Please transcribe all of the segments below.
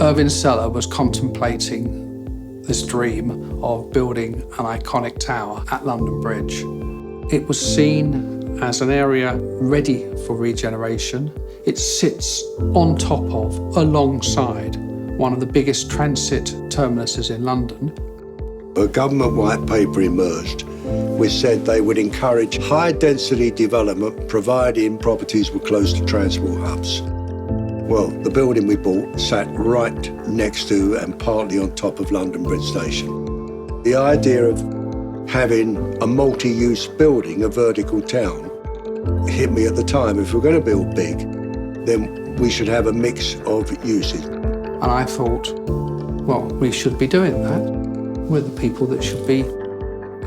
Irving Sellar was contemplating this dream of building an iconic tower at London Bridge. It was seen as an area ready for regeneration. It sits on top of, alongside, one of the biggest transit terminuses in London. A government white paper emerged which said they would encourage high-density development providing properties were close to transport hubs. Well, the building we bought sat right next to and partly on top of London Bridge Station. The idea of having a multi-use building, a vertical town, hit me at the time. If we're going to build big, then we should have a mix of uses. And I thought, well, we should be doing that. We're the people that should be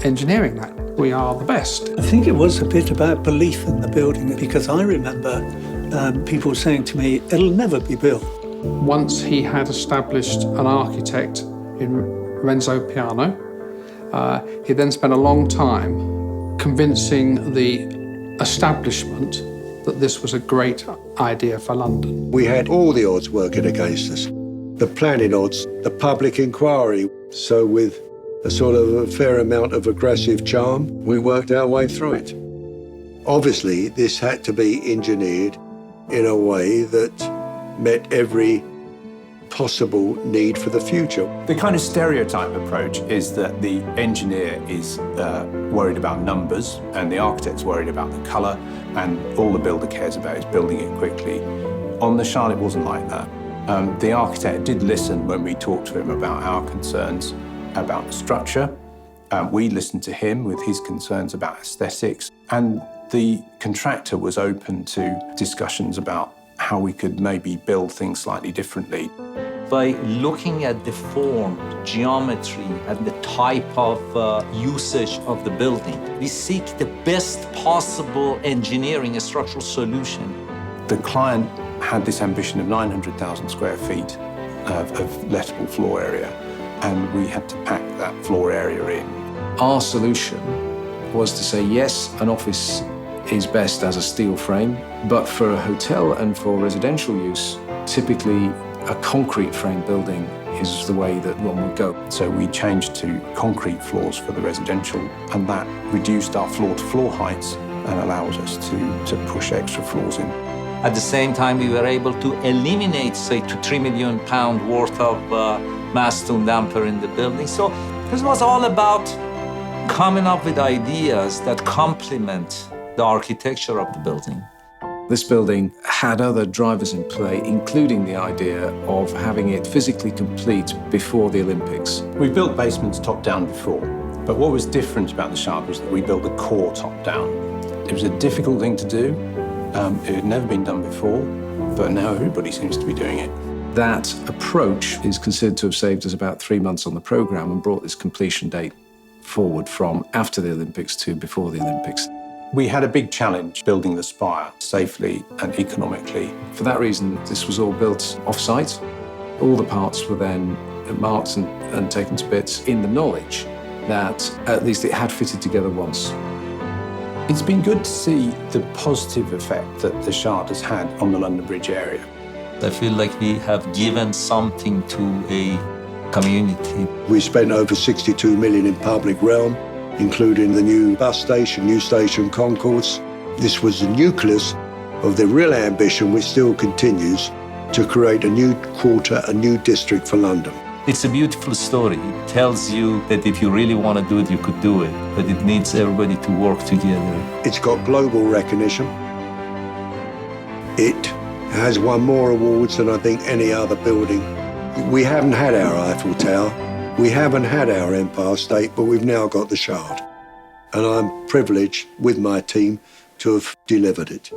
engineering that. We are the best. I think it was a bit about belief in the building, because I remember people saying to me, it'll never be built. Once he had established an architect in Renzo Piano, he then spent a long time convincing the establishment that this was a great idea for London. We had all the odds working against us. The planning odds, the public inquiry. So with a sort of a fair amount of aggressive charm, we worked our way through it. Obviously, this had to be engineered in a way that met every possible need for the future. The kind of stereotype approach is that the engineer is worried about numbers and the architect's worried about the colour, and all the builder cares about is building it quickly. On the Shard, it wasn't like that. The architect did listen when we talked to him about our concerns about the structure. We listened to him with his concerns about aesthetics, and the contractor was open to discussions about how we could maybe build things slightly differently. By looking at the form, geometry, and the type of usage of the building, we seek the best possible engineering and structural solution. The client had this ambition of 900,000 square feet of lettable floor area, and we had to pack that floor area in. Our solution was to say, yes, an office is best as a steel frame, but for a hotel and for residential use, typically a concrete frame building is the way that one would go. So we changed to concrete floors for the residential, and that reduced our floor-to-floor heights and allows us to push extra floors in. At the same time, we were able to eliminate, say, £2 to £3 million worth of mass stone damper in the building. So this was all about coming up with ideas that complement the architecture of the building. This building had other drivers in play, including the idea of having it physically complete before the Olympics. We built basements top-down before, but what was different about the Shard was that we built the core top-down. It was a difficult thing to do. It had never been done before, but now everybody seems to be doing it. That approach is considered to have saved us about 3 months on the programme and brought this completion date forward from after the Olympics to before the Olympics. We had a big challenge building the spire safely and economically. For that reason, this was all built off-site. All the parts were then marked and taken to bits in the knowledge that at least it had fitted together once. It's been good to see the positive effect that the Shard has had on the London Bridge area. I feel like we have given something to a community. We spent over 62 million in public realm, including the new bus station, new station concourse. This was the nucleus of the real ambition, which still continues, to create a new quarter, a new district for London. It's a beautiful story. It tells you that if you really want to do it, you could do it, but it needs everybody to work together. It's got global recognition. It has won more awards than I think any other building. We haven't had our Eiffel Tower, we haven't had our Empire State, but we've now got the Shard. And I'm privileged with my team to have delivered it.